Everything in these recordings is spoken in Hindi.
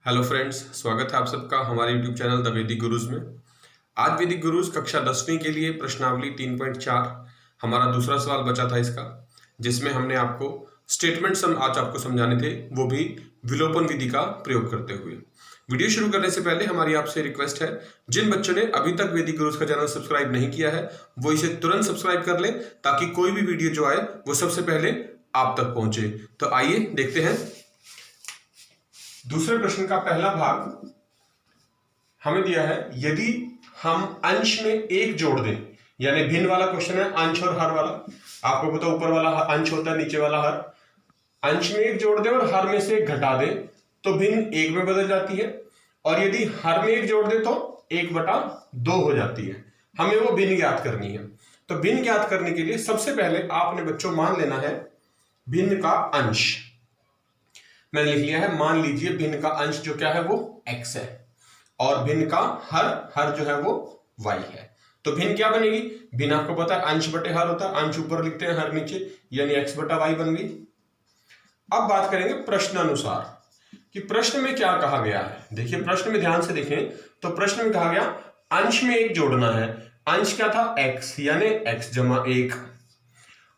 हेलो फ्रेंड्स, स्वागत है आप सबका हमारे यूट्यूब चैनल द वैदिक गुरुज में। आज वैदिक गुरुज कक्षा 10वीं के लिए प्रश्नावली 3.4 हमारा दूसरा सवाल बचा था इसका, जिसमें हमने आपको स्टेटमेंट्स आज आपको समझाने थे, वो भी विलोपन विधि का प्रयोग करते हुए। वीडियो शुरू करने से पहले हमारी आपसे रिक्वेस्ट है, जिन बच्चों ने अभी तक वैदिक गुरुज का चैनल सब्सक्राइब नहीं किया है वो इसे तुरंत सब्सक्राइब कर ले, ताकि कोई भी वीडियो जो आए वो सबसे पहले आप तक पहुंचे। तो आइए देखते हैं दूसरे प्रश्न का पहला भाग। हमें दिया है, यदि हम अंश में एक जोड़ दें, यानी भिन्न वाला क्वेश्चन है, अंश और हर वाला। आपको पता ऊपर वाला अंश होता है, नीचे वाला हर। अंश में एक जोड़ दें और हर में से एक घटा दें तो भिन्न एक में बदल जाती है, और यदि हर में एक जोड़ दें तो 1/2 हो जाती है। हमें वो भिन्न ज्ञात करनी है। तो भिन्न ज्ञात करने के लिए सबसे पहले आपने बच्चों मान लेना है भिन्न का अंश। मैंने लिख लिया है, मान लीजिए भिन्न का अंश जो क्या है वो x है, और भिन्न का हर जो है वो y है। तो भिन्न क्या बनेगी? भिन्न आपको पता है अंश बटे हर होता है, अंश ऊपर लिखते हैं हर नीचे, यानी x/y बन गई। अब बात करेंगे प्रश्न अनुसार कि प्रश्न में क्या कहा गया है। देखिए प्रश्न में ध्यान से देखें तो प्रश्न में कहा गया अंश में एक जोड़ना है। अंश क्या था? x, यानी x/1,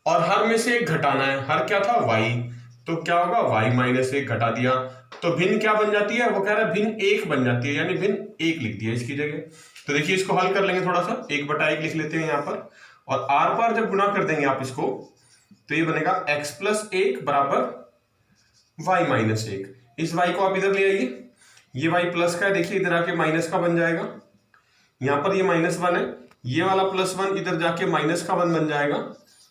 और हर में से एक घटाना है। हर क्या था? y, तो क्या होगा? y-1 घटा दिया तो भिन्न क्या बन जाती है? वो कह रहा है भिन्न 1 बन जाती है, यानी भिन्न 1 लिख दिया इसकी जगह। तो देखिए इसको हल कर लेंगे, थोड़ा सा 1/1 लिख लेते हैं यहां पर, और आर पार जब गुणा कर देंगे आप इसको तो ये बनेगा x+1 बराबर y-1। इस y को आप इधर ले आइए, ये y प्लस का है, देखिए इधर आके माइनस का बन जाएगा। यहां पर ये -1 है, ये वाला +1 इधर जाके -1 बन जाएगा।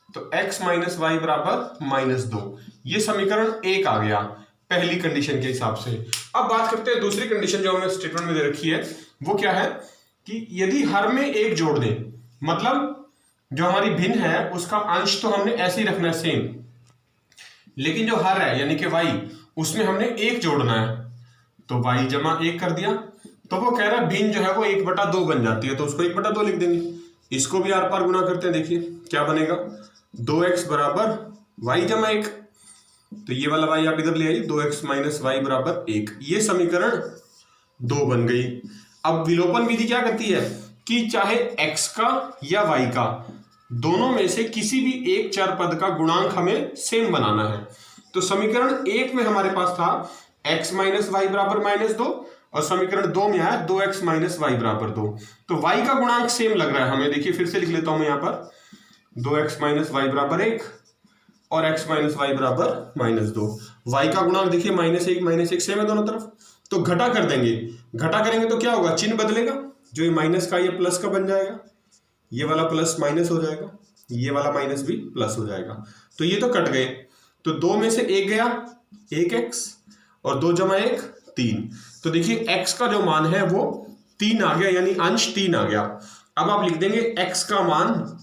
तो x - y बराबर -2। ये समीकरण 1 आ गया पहली कंडीशन के हिसाब से। अब बात करते हैं दूसरी कंडीशन जो हमें स्टेटमेंट में दे रखी है। वो क्या है कि यदि हर में एक जोड़ दें, मतलब जो हमारी भिन्न है उसका अंश तो हमने ऐसे ही रखना है सेम, लेकिन जो हर है यानी कि y, उसमें हमने एक जोड़ना है। तो y/1 कर दिया तो वो कह रहा है भिन्न जो है वो 1/2 बन जाती है, तो उसको 1/2 लिख देंगे। इसको भी आर पार गुणा करते हैं, देखिए क्या बनेगा? 2x बराबर y/1। तो ये वाला y आप इधर ले आइए, 2x - y बराबर 1। ये समीकरण 2 बन गई। अब विलोपन विधि क्या करती है कि चाहे x का या y का, दोनों में से किसी भी एक चर पद का गुणांक हमें सेम बनाना है। तो समीकरण 1 में हमारे पास था x - y बराबर -2, और समीकरण 2 में आया 2x - y बराबर 2। तो y का गुणांक सेम लग रहा है हमें। देखिए फिर से लिख लेता हूं मैं यहां पर, 2x - y बराबर 1 और x - y बराबर -2। y का गुणांक देखिए -1 सेम है दोनों तरफ, तो घटा कर देंगे। घटा करेंगे तो क्या होगा? चिन्ह बदलेगा, जो ये माइनस का ये प्लस का बन जाएगा, ये वाला प्लस माइनस हो जाएगा, ये वाला माइनस भी प्लस हो जाएगा। तो ये तो कट गए, तो 2 में से 1 गया, 1x, और 2/1 3। तो देखिए x का जो मान है वो 3 आ गया, यानी अंश 3 आ गया। अब आप लिख देंगे x का मान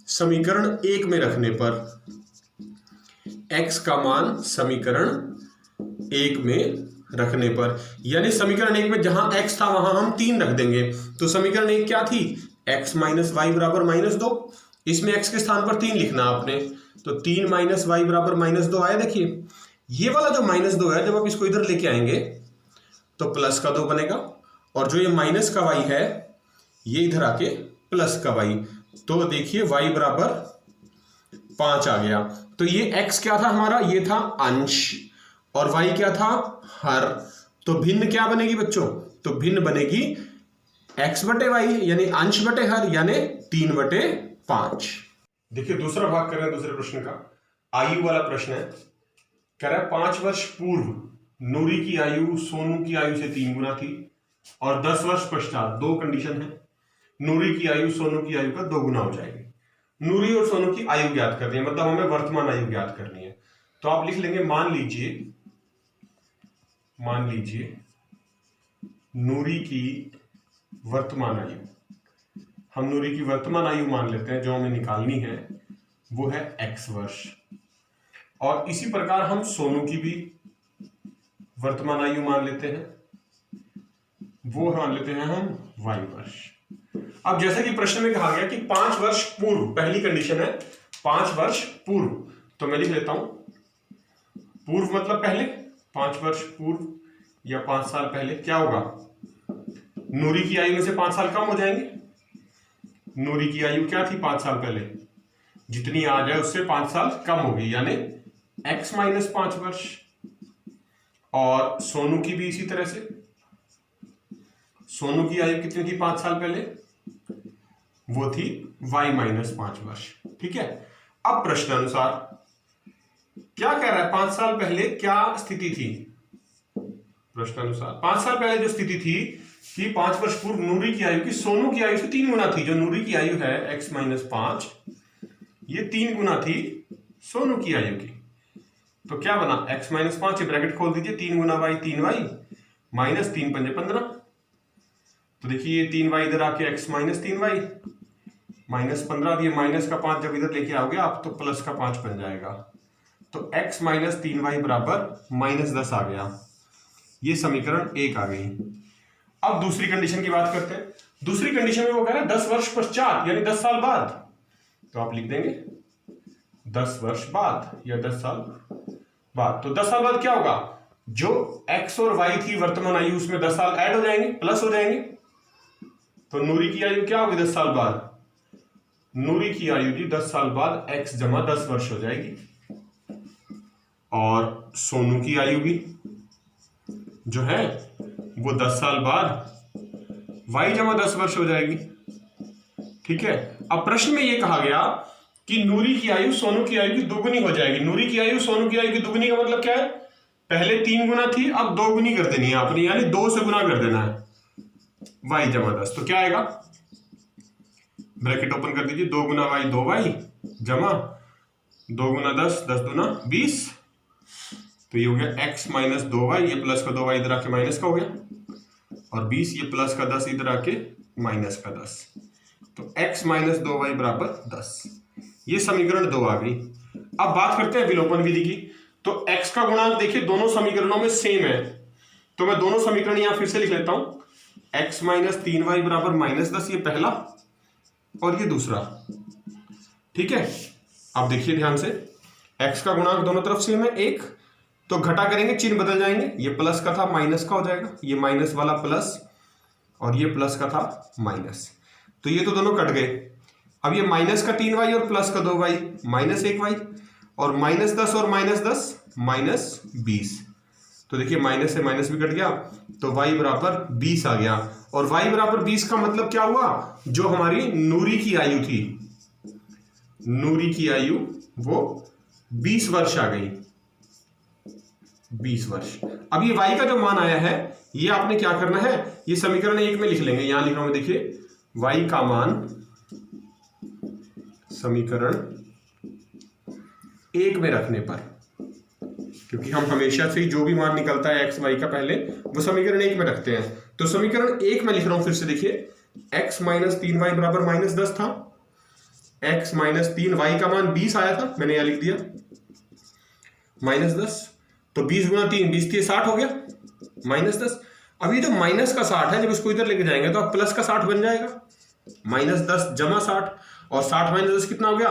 समीकरण 1 में रखने पर, x का मान समीकरण 1 में रखने पर, यानी समीकरण 1 में जहां x था वहां हम 3 रख देंगे। तो समीकरण 1 क्या थी? x - y बराबर -2। इसमें x के स्थान पर 3 लिखना आपने, तो 3 - y बराबर -2 आया। देखिए ये वाला जो -2 है, जब आप इसको इधर लेके आएंगे तो प्लस का 2 बनेगा, और जो ये माइनस का y है ये इधर आके प्लस का y। तो देखिए y बराबर 5 आ गया। तो ये x क्या था हमारा? ये था अंश, और y क्या था? हर। तो भिन्न क्या बनेगी बच्चों? तो भिन्न बनेगी x/y, यानी अंश बटे हर, यानी 3/5। देखिए दूसरा भाग कर रहे हैं दूसरे प्रश्न का, आयु वाला प्रश्न है। कह रहा है 5 वर्ष पूर्व नूरी की आयु सोनू की आयु से 3 गुना थी, और 10 वर्ष पश्चात, 2 कंडीशन है, नूरी की आयु सोनू की आयु का 2 गुना हो जाएगी। नूरी और सोनू की आयु ज्ञात करनी है, मतलब हमें वर्तमान आयु ज्ञात करनी है। तो आप लिख लेंगे, मान लीजिए नूरी की वर्तमान आयु, हम नूरी की वर्तमान आयु मान लेते हैं, जो हमें निकालनी है वो है x वर्ष, और इसी प्रकार हम सोनू की भी वर्तमान आयु मान लेते हैं, वो मान लेते हैं हम y वर्ष। अब जैसे कि प्रश्न में कहा गया कि 5 वर्ष पूर्व, पहली कंडीशन है 5 वर्ष पूर्व, तो मैं लिख लेता हूं पूर्व मतलब पहले, 5 वर्ष पूर्व या 5 साल पहले क्या होगा, नूरी की आयु में से 5 साल कम हो जाएंगे। नूरी की आयु क्या थी 5 साल पहले, जितनी आज है उससे 5 साल कम होगी, यानी x माइनस 5 वर्ष। और सोनू की भी इसी तरह से, सोनू की आयु कितनी थी 5 साल पहले, वो थी y माइनस 5 वर्ष। ठीक है, अब प्रश्न अनुसार क्या कह रहा है, 5 साल पहले क्या स्थिति थी, प्रश्न अनुसार 5 साल पहले जो स्थिति थी कि 5 वर्ष पूर्व नूरी की आयु की सोनू की आयु से 3 गुना थी। जो नूरी की आयु है x माइनस 5, ये 3 गुना थी सोनू की आयु की। तो क्या बना, x माइनस 5, ब्रैकेट खोल दीजिए, 3 गुना y 3y माइनस 3 पंजे 15। तो देखिए ये 3y इधर आके x माइनस 3y माइनस 15, अब ये माइनस का 5 जब इधर लेके आओगे आप तो प्लस का 5 बन जाएगा। तो x माइनस 3y बराबर माइनस 10 आ गया। ये समीकरण 1 आ गई। अब दूसरी कंडीशन की बात करते हैं। दूसरी कंडीशन में वो कह रहा है 10 वर्ष पश्चात, यानी 10 साल बाद। तो आप लिख देंगे 10 वर्ष बाद या 10 साल बाद। तो 10 साल बाद क्या होगा, जो x और y थी वर्तमान आयु उसमें 10 साल ऐड हो जाएंगे, प्लस हो जाएंगे। तो नूरी की आयु क्या होगी 10 साल बाद, नूरी की आयु की 10 साल बाद x जमा 10 वर्ष हो जाएगी। और सोनू की आयु भी जो है वो 10 साल बाद y जमा 10 वर्ष हो जाएगी। ठीक है, अब प्रश्न में ये कहा गया कि नूरी की आयु सोनू की आयु की दोगुनी हो जाएगी। नूरी की आयु सोनू की आयु की दोगुनी का मतलब क्या है, पहले 3 गुना थी, अब 2 गुनी कर देनी है आपने, यानी 2 से गुना कर देना है, y जमा 10। तो क्या आएगा, ब्रैकेट ओपन कर दीजिए, 2 गुना y 2y जमा 2 गुना 10, 10 दूना 20। तो ये हो गया x माइनस 2y, ये प्लस का 2y इधर आके माइनस का हो गया, और 20 ये प्लस का 10 इधर आके माइनस का 10। तो x माइनस 2y बराबर 10। ये समीकरण 2 आ गई। अब बात करते हैं विलोपन विधि की। तो x का गुणांक देखिए दोनों समीकरणों में सेम है, तो मैं दोनों समीकरण यहां फिर से लिख लेता हूं। x माइनस 3y बराबर माइनस 10, ये पहला और ये दूसरा। ठीक है, अब देखिए ध्यान से, x का गुणांक दोनों तरफ सेम है 1, तो घटा करेंगे चिन्ह बदल जाएंगे, ये प्लस का था माइनस का हो जाएगा, ये माइनस वाला प्लस और ये प्लस का था माइनस, तो ये तो दोनों कट गए। अब ये माइनस का 3y और प्लस का 2y माइनस 1y, और माइनस 10 और माइनस 10 माइनस 20। तो देखिए माइनस से माइनस भी कट गया, तो y बराबर 20 आ गया। और y बराबर 20 का मतलब क्या हुआ, जो हमारी नूरी की आयु थी, नूरी की आयु वो 20 वर्ष आ गई, 20 वर्ष। अब ये y का जो मान आया है ये आपने क्या करना है, ये समीकरण 1 में लिख लेंगे। यहां लिख रहा हूं, देखिए y का मान समीकरण 1 में रखने पर, क्योंकि हम हमेशा से ही जो भी मान निकलता है x y का पहले वो समीकरण 1 में रखते हैं। तो समीकरण 1 में लिख रहा हूं फिर से, देखिए x माइनस 3y बराबर माइनस 10 था, x माइनस 3y का मान 20 आया था, मैंने यहां लिख दिया माइनस 10। तो 20 गुना 3 20 3 60 हो गया माइनस 10। अब ये जो माइनस का 60 है, जब इसको इधर लेके जाएंगे तो अब प्लस का 60 बन जाएगा, माइनस 10 जमा 60, और 60 माइनस 10 कितना हो गया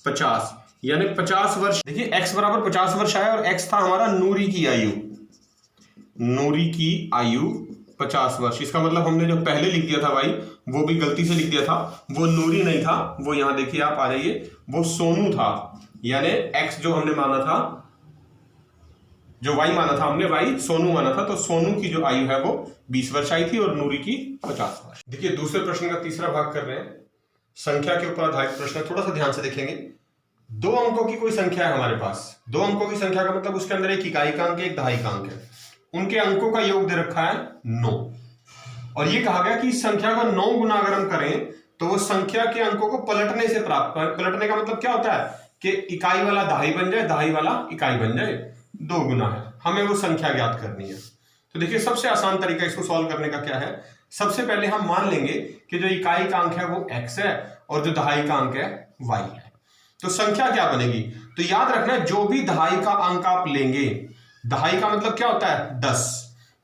50, यानी 50 वर्ष। देखिए x बराबर 50 वर्ष आया, और x था हमारा नूरी की आयु, नूरी की आयु 50 वर्ष। इसका मतलब हमने जो पहले लिख दिया था भाई वो भी गलती से लिख दिया था, वो नूरी नहीं था, वो यहां देखिए आप आ जाइए, वो सोनू था। यानी x जो हमने माना था, जो y माना था हमने, y सोनू माना था, तो सोनू की जो आयु है वो 20 वर्ष आई थी और नूरी की 50 वर्ष। देखिए दूसरे प्रश्न का तीसरा भाग कर रहे हैं, संख्या के ऊपर आधारित प्रश्न। थोड़ा सा ध्यान से देखेंगे, 2 अंकों की कोई संख्या है हमारे पास। 2 अंकों की संख्या का मतलब उसके अंदर एक इकाई का अंक, एक दहाई का अंक है, उनके अंकों का योग दे रखा है 9, और ये कहा गया कि इस संख्या का 9 गुना अगर हम करें तो वो संख्या के अंकों को पलटने से प्राप्त। पलटने का मतलब क्या होता है कि इकाई वाला दहाई बन जाए, दहाई वाला इकाई बन जाए, 2 गुना है, हमें वो संख्या ज्ञात करनी है। तो देखिए सबसे आसान तरीका इसको सॉल्व करने का क्या है, सबसे पहले हम मान लेंगे कि जो इकाई का अंक है वो x है और जो दहाई का अंक है y है। तो संख्या क्या बनेगी, तो याद रखना जो भी दहाई का अंक आप लेंगे, दहाई का मतलब क्या होता है 10,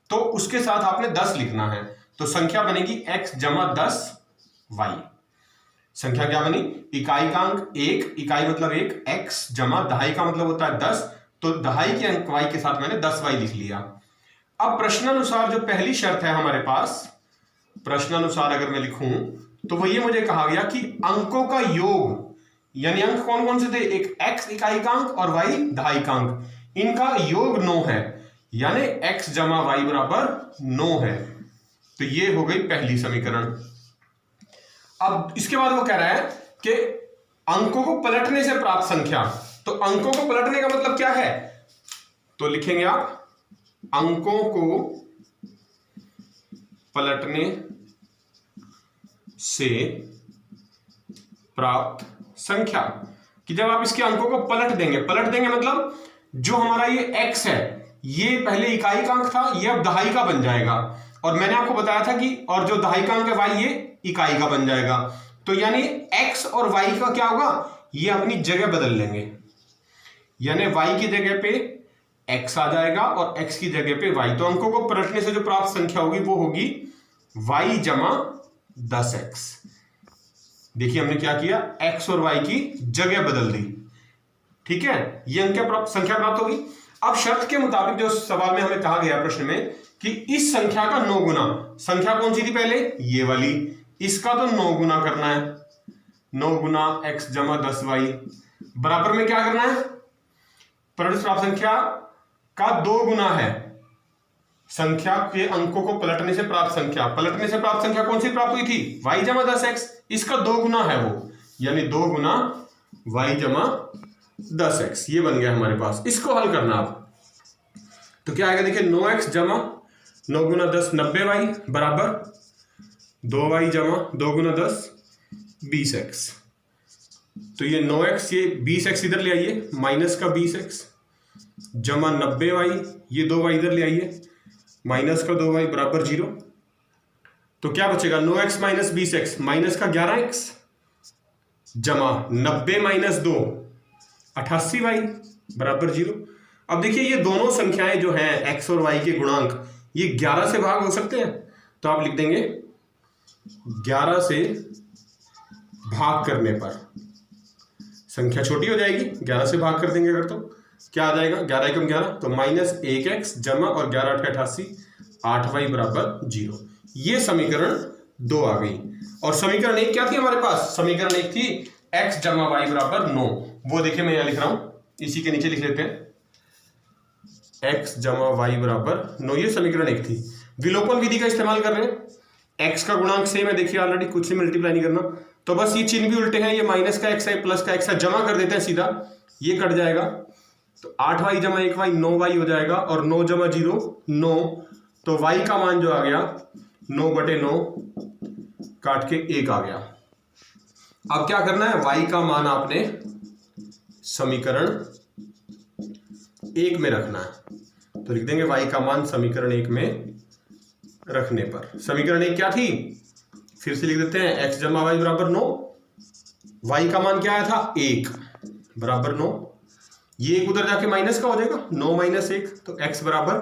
तो उसके साथ आपने 10 लिखना है। तो संख्या बनेगी x जमा 10 y। संख्या क्या बनी, इकाई का अंक 1, इकाई मतलब 1, x जमा दहाई का मतलब होता है 10, तो दहाई के अंक y के साथ मैंने 10y लिख लिया। अब प्रश्नानुसार जो पहली शर्त है हमारे पास, प्रश्नानुसार अगर मैं लिखूं तो वो ये मुझे कहा गया कि अंकों का योग, यानी अंक कौन कौन से थे, एक x इकाई का अंक और y दहाई का अंक, इनका योग 9 है, यानी x जमा y बराबर 9 है। तो ये हो गई पहली समीकरण। अब इसके बाद वो कह रहा है कि अंकों को पलटने से प्राप्त संख्या, तो अंकों को पलटने का मतलब क्या है, तो लिखेंगे आप अंकों को पलटने से प्राप्त संख्या, कि जब आप इसके अंकों को पलट देंगे मतलब जो हमारा ये x है ये पहले इकाई का अंक था, ये अब दहाई का बन जाएगा, और मैंने आपको बताया था कि और जो दहाई का अंक है y ये इकाई का बन जाएगा। तो यानी x और y का क्या होगा, ये अपनी जगह बदल लेंगे, यानी y की जगह पे x आ जाएगा और x की जगह पे y। तो अंकों को पलटने से जो प्राप्त संख्या होगी वो होगी y जमा 10x। देखिए हमने क्या किया, x और y की जगह बदल दी, ठीक है, ये अंक संख्या प्राप्त होगी। अब शर्त के मुताबिक जो सवाल में हमें कहा गया प्रश्न में कि इस संख्या का 9 गुना, संख्या कौन सी थी पहले, ये वाली, इसका तो 9 गुना करना है, 9 गुना x जमा 10y बराबर में क्या करना है, प्राप्त संख्या का 2 गुना है, संख्या के अंकों को पलटने से प्राप्त संख्या, पलटने से प्राप्त संख्या कौन सी प्राप्त हुई थी, y जमा 10x, इसका 2 गुना है वो, यानी 2 गुना y जमा 10x, ये बन गया हमारे पास। इसको हल करना आप, तो क्या आएगा, देखिए 9x जमा 9 गुना 10 90y बराबर 2y जमा 2 गुना 10 20x। तो ये 9x, ये 20x इधर ले आइए, माइनस का 20x जमा 90y, ये 2y इधर ले आइए, माइनस का 2y बराबर 0। तो क्या बचेगा, 9x माइनस 20x, माइनस का 11x जमा 90 माइनस 2 88y बराबर 0। अब देखिए ये दोनों संख्याएं जो हैं x और y के गुणांक, ये 11 से भाग हो सकते हैं, तो आप लिख देंगे 11 से भाग करने पर संख्या छोटी हो जाएगी, 11 से भाग कर देंगे अगर, तो क्या आ जाएगा, 11 एकम 11, तो माइनस 1x जमा और 11 8 88 8y बराबर 0। ये समीकरण 2 आ गई। और समीकरण 1 क्या थी हमारे पास, समीकरण 1 थी x जमा y बराबर 9, वो देखिए मैं यहां लिख रहा हूं, इसी के नीचे लिख लेते हैं, x जमा y बराबर 9, ये समीकरण 1 थी। विलोपन विधि का इस्तेमाल कर रहे हैं, x का गुणांक सेम है, देखिए ऑलरेडी, कुछ से मल्टीप्लाई नहीं करना, तो बस ये चिन्ह भी उल्टे हैं, ये माइनस का x है प्लस का x है, जमा कर देते हैं सीधा, ये कट जाएगा, तो 8y जमा 1y 9y हो जाएगा, और 9 जमा 0 9, तो y का मान जो आ गया 9/9 काट के 1 आ गया। अब क्या करना है, y का मान आपने समीकरण 1 में रखना है, तो लिख देंगे y का मान समीकरण 1 में रखने पर, समीकरण 1 क्या थी, फिर से लिख देते हैं, x जमा y बराबर 9, y का मान क्या आया था 1 बराबर 9, ये एक उधर जाके माइनस का हो जाएगा, 9 माइनस 1, तो x बराबर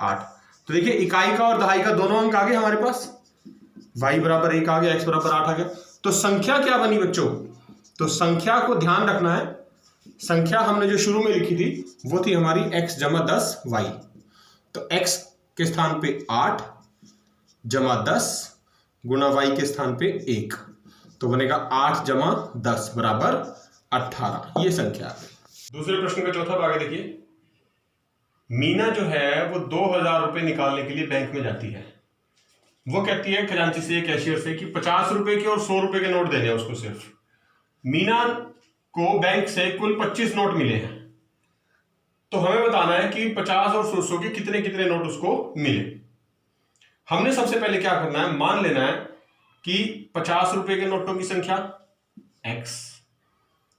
8। तो देखिए इकाई का और दहाई का दोनों अंक आ गए हमारे पास, y बराबर 1 आ गया, x बराबर 8 आ गया। तो संख्या क्या बनी बच्चों, तो संख्या को ध्यान रखना है, संख्या हमने जो शुरू में लिखी थी वो थी हमारी x जमा 10y, तो x के स्थान पे 8 जमा 10 गुना y के स्थान पे 1, तो बनेगा 8 जमा 10 बराबर 18, ये संख्या आ गई। दूसरे प्रश्न का चौथा भाग है, देखिए मीना जो है वो 2000 रुपए निकालने के लिए बैंक में जाती है, वो कहती है खजांची से, कैशियर से कि 50 रुपए के और 100 रुपए के नोट देने हैं उसको सिर्फ। मीना को बैंक से कुल 25 नोट मिले हैं, तो हमें बताना है कि 50 और 100 के कितने कितने नोट उसको मिले। हमने सबसे पहले क्या करना है, मान लेना है कि 50 रुपए के नोटों की संख्या x,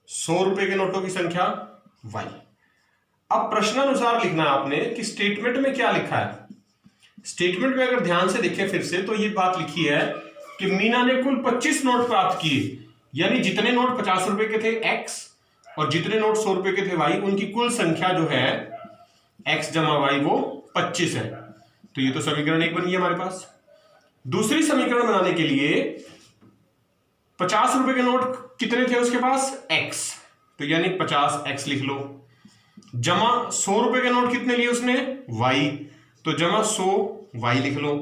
100 रुपए के नोटों की संख्या y। अब प्रश्नानुसार लिखना है आपने कि स्टेटमेंट में क्या लिखा है। स्टेटमेंट में अगर ध्यान से देखें फिर से, तो ये बात लिखी है कि मीना ने कुल 25 नोट प्राप्त किए, यानी जितने नोट 50 रुपए के थे x और जितने नोट 100 रुपए के थे y, उनकी कुल संख्या जो है x जमा y वो 25 है। तो ये तो समीकरण 1 बन गई हमारे पास। दूसरी समीकरण बनाने के लिए 50 रुपए के नोट कितने थे उसके पास x, तो यानी 50x लिख लो, जमा 100 रुपए के नोट कितने लिए उसने y, तो जमा 100 वाई लिख लो।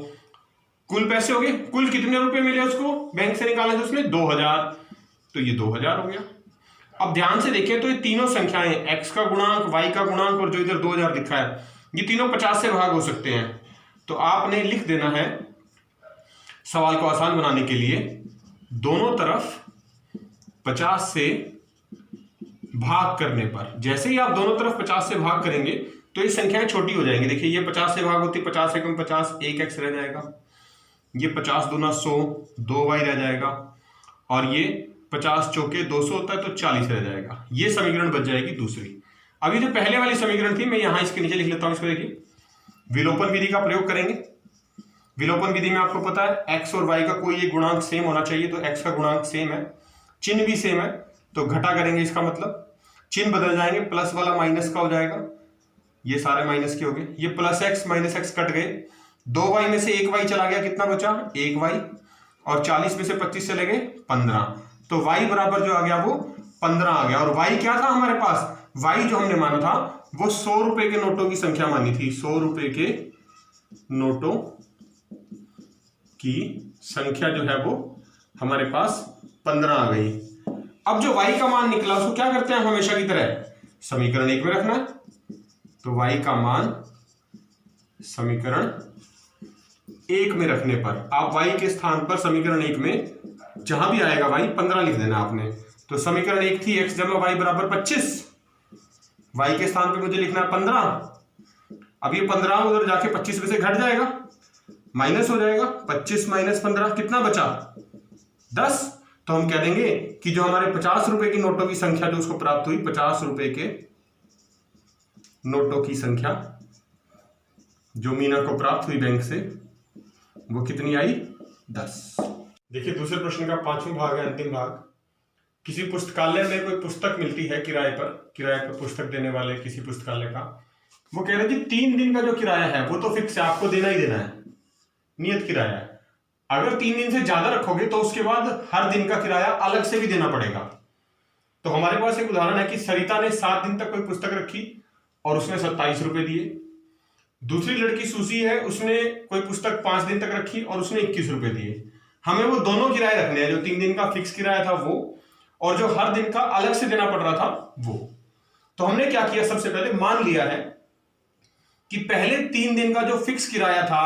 कुल पैसे हो गए, कुल कितने रुपए मिले उसको बैंक से निकाले थे उसने 2000, तो ये 2000 हो गया। अब ध्यान से देखें तो ये तीनों संख्याएं x का गुणांक, y का गुणांक और जो इधर 2000 लिखा है ये तीनों 50 से भाग हो सकते हैं। तो आपने लिख देना है सवाल को आसान बनाने के लिए, दोनों तरफ 50 से भाग करने पर, जैसे ही आप दोनों तरफ 50 से भाग करेंगे तो ये संख्याएं छोटी हो जाएंगी। देखिए ये 50 से भाग होती, 50 एकम 50, 1x रह जाएगा, ये 50 दूना 100, 2y रह जाएगा, और ये 50 चौके 200 होता है तो 40 रह जाएगा। ये समीकरण बच जाएगी दूसरी। अभी जो पहले वाली समीकरण थी मैं यहां इसके नीचे लिख लेता हूं, इसको देखिए, विलोपन विधि का प्रयोग करेंगे। विलोपन विधि में आपको पता है x और y का कोई एक गुणांक सेम होना चाहिए, तो x का गुणांक सेम है, चिन्ह भी सेम है, तो घटा करेंगे, इसका मतलब चिन्ह बदल जाएंगे, प्लस वाला माइनस का हो जाएगा, ये सारे माइनस के हो गए, ये plus x minus x cut गए, 2y में से 1y चला गया, कितना बचा 1y, और 40 में से 25 चले गए 15, तो y बराबर जो आ गया वो 15 आ गया। और y क्या था हमारे पास, y जो हमने माना था वो 100 रुपए के नोटों की संख्या मानी थी, 100 रुपए के नोटों की संख्या जो है वो हमारे पास 15 आ गई। अब जो y का मान निकला उसको क्या करते हैं हमेशा की तरह, समीकरण 1 में रखना है, तो y का मान समीकरण 1 में रखने पर आप y के स्थान पर समीकरण 1 में जहां भी आएगा y 15 लिख देना आपने। तो समीकरण 1 थी x जमा y बराबर 25, y के स्थान पे मुझे लिखना है 15। अब ये 15 उधर जाके 25 में से घट जाएगा, माइनस हो जाएगा, 25 माइनस 15 कितना बचा 10। तो हम कह देंगे कि जो हमारे 50 रुपए की नोटों की संख्या जो उसको प्राप्त हुई, 50 रुपए के नोटों की संख्या जो मीना को प्राप्त हुई बैंक से, वो कितनी आई 10। देखिए दूसरे प्रश्न का 5वां भाग है, अंतिम भाग। किसी पुस्तकालय में कोई पुस्तक मिलती है किराए पर पुस्तक देने वाले किसी पुस्तकालय का, वो कह रहे हैं कि 3 दिन का जो किराया है वो तो फिक्स है, आपको देना ही देना है, नियत किराया है। अगर 3 दिन से ज्यादा रखोगे तो उसके बाद हर दिन का किराया अलग से भी देना पड़ेगा। तो हमारे पास एक उदाहरण है कि सरिता ने 7 दिन तक कोई पुस्तक रखी और उसने 27 रुपए दिए। दूसरी लड़की सूसी है, उसने कोई पुस्तक 5 दिन तक रखी और उसने 21 रुपए दिए। हमें वो दोनों किराए रखने हैं, जो 3 दिन का फिक्स किराया था वो, और जो हर दिन का अलग से देना पड़ रहा था वो। तो हमने क्या किया, सबसे पहले मान लिया है कि पहले 3 दिन का जो फिक्स किराया था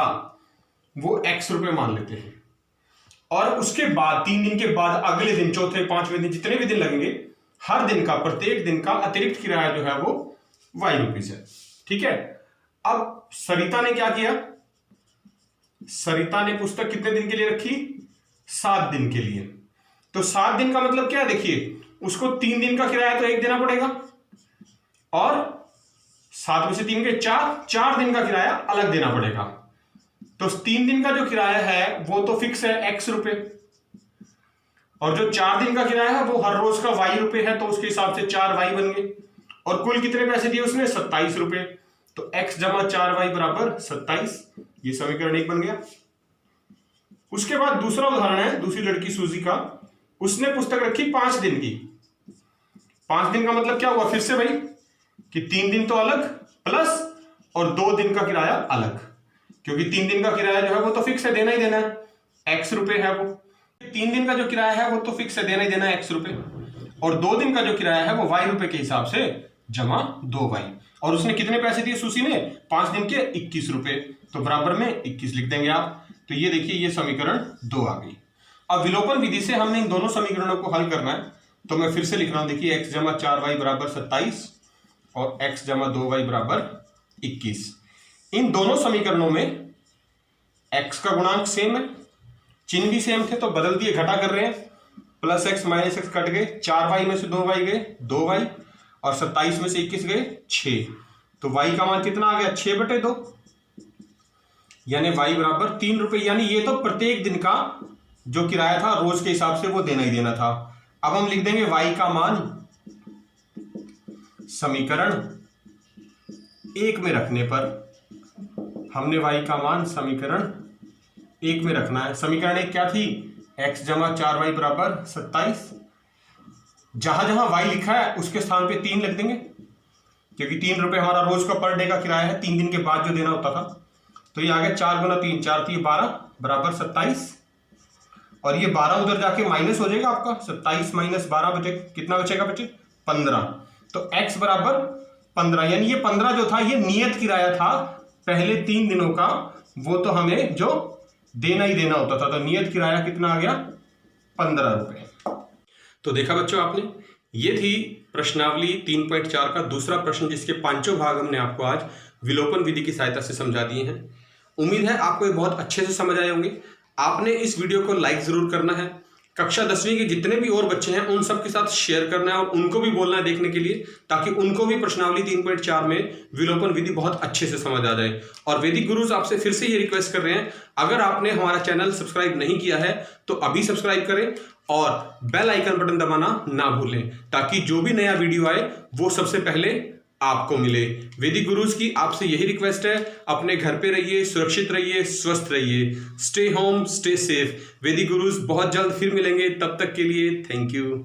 वो x रुपए मान लेते हैं, और उसके बाद 3 दिन के बाद अगले दिन, चौथे 5वें दिन, जितने भी दिन लगेंगे, हर दिन का, प्रत्येक दिन का अतिरिक्त किराया जो है वो y रुपीस है। ठीक है। अब सरिता ने क्या किया, सरिता ने पुस्तक कितने दिन के लिए रखी, 7 दिन के लिए। तो 7 दिन का मतलब क्या है, देखिए उसको 3 दिन का किराया तो 1 देना पड़ेगा, और 7 में से 3 के 4 दिन का किराया अलग देना पड़ेगा। तो 3 दिन का जो किराया है वो तो फिक्स है x रुपए, और जो 4 दिन का किराया है वो हर रोज का y रुपए है, तो उसके हिसाब से 4y बन गए। और कुल कितने पैसे दिए उसने, 27 रुपए, तो x जमा 4y बराबर 27, ये समीकरण 1 बन गया। उसके बाद दूसरा उदाहरण है दूसरी लड़की सूजी का, उसने पुस्तक रखी 5 दिन की। 5 दिन का मतलब क्या हुआ, फिर से भाई कि 3 दिन तो अलग प्लस और 2 दिन का किराया अलग, क्योंकि 3 दिन का किराया जो है वो तो फिक्स है, देना ही देना है, x रुपए है वो। 3 दिन का जो किराया है वो तो फिक्स है, देना ही देना है, x रुपए, और 2 दिन का जो किराया है वो y रुपए के हिसाब से जमा 2y। और उसने कितने पैसे दिए सूसी ने, 5 दिन के 21 रुपए, तो बराबर में 21 लिख देंगे आप। तो ये देखिए ये समीकरण 2 आ गई। अब विलोपन विधि से हमने इन दोनों समीकरणों को हल करना है, तो मैं फिर से लिख रहा हूं, देखिए x जमा 4y बराबर 27 और x जमा 2y बराबर 21। इन दोनों समीकरणों में x का गुणांक सेम है, चिन्ह भी सेम थे, तो बदल दिए, घटा कर रहे हैं, plus x minus x cut गए, 4y में से 2y गए 2y, और 27 में से 21 गए 6, तो y का मान कितना आ गया 6/2, यानी y बराबर 3 रुपए। यानी ये तो प्रत्येक दिन का जो किराया था रोज के हिसाब से वो देना ही देना था। अब हम लिख देंगे y का मान समीकरण 1 में रखने पर, हमने y का मान समीकरण 1 में रखना है। समीकरण 1 क्या थी, x जमा 4y बराबर 27, जहां जहां y लिखा है उसके स्थान पे 3 लिख देंगे, क्योंकि 3 रुपए हमारा रोज का पर डे का किराया है, 3 दिन के बाद जो देना होता था। तो ये आ गया 4 गुना 3, 4 3 12 बराबर 27, और ये 12 उधर जाके माइनस हो जाएगा आपका, 27 माइनस 12 बचे कितना बचेगा बच्चे 15। तो x बराबर 15, यानी ये 15 जो था ये नियत किराया था पहले 3 दिनों का, वो तो हमें जो देना ही देना होता था, तो नियत किराया कितना आ गया 15 रुपए। तो देखा बच्चों आपने, ये थी प्रश्नावली 3.4 का दूसरा प्रश्न, जिसके पांचों भाग हमने आपको आज विलोपन विधि की सहायता से समझा दिए हैं। उम्मीद है आपको ये बहुत अच्छे से समझ आए होंगे। आपने इस वीडियो को लाइक जरूर करना है, कक्षा 10वीं के जितने भी और बच्चे हैं उन सब के साथ शेयर करना है और उनको भी बोलना है देखने के लिए, ताकि उनको भी प्रश्नावली 3.4 में विलोपन विधि बहुत अच्छे से समझ आ जाए। और वैदिक गुरुज आपसे फिर से ये रिक्वेस्ट कर रहे हैं, अगर आपने हमारा चैनल सब्सक्राइब नहीं किया है तो अभी सब्सक्राइब करें और बेल आइकन बटन दबाना ना भूलें, ताकि जो भी नया वीडियो आए वो सबसे पहले आपको मिले। वैदिक गुरुज की आपसे यही रिक्वेस्ट है, अपने घर पे रहिए, सुरक्षित रहिए, स्वस्थ रहिए, स्टे होम स्टे सेफ। वैदिक गुरुज बहुत जल्द फिर मिलेंगे, तब तक के लिए थैंक यू।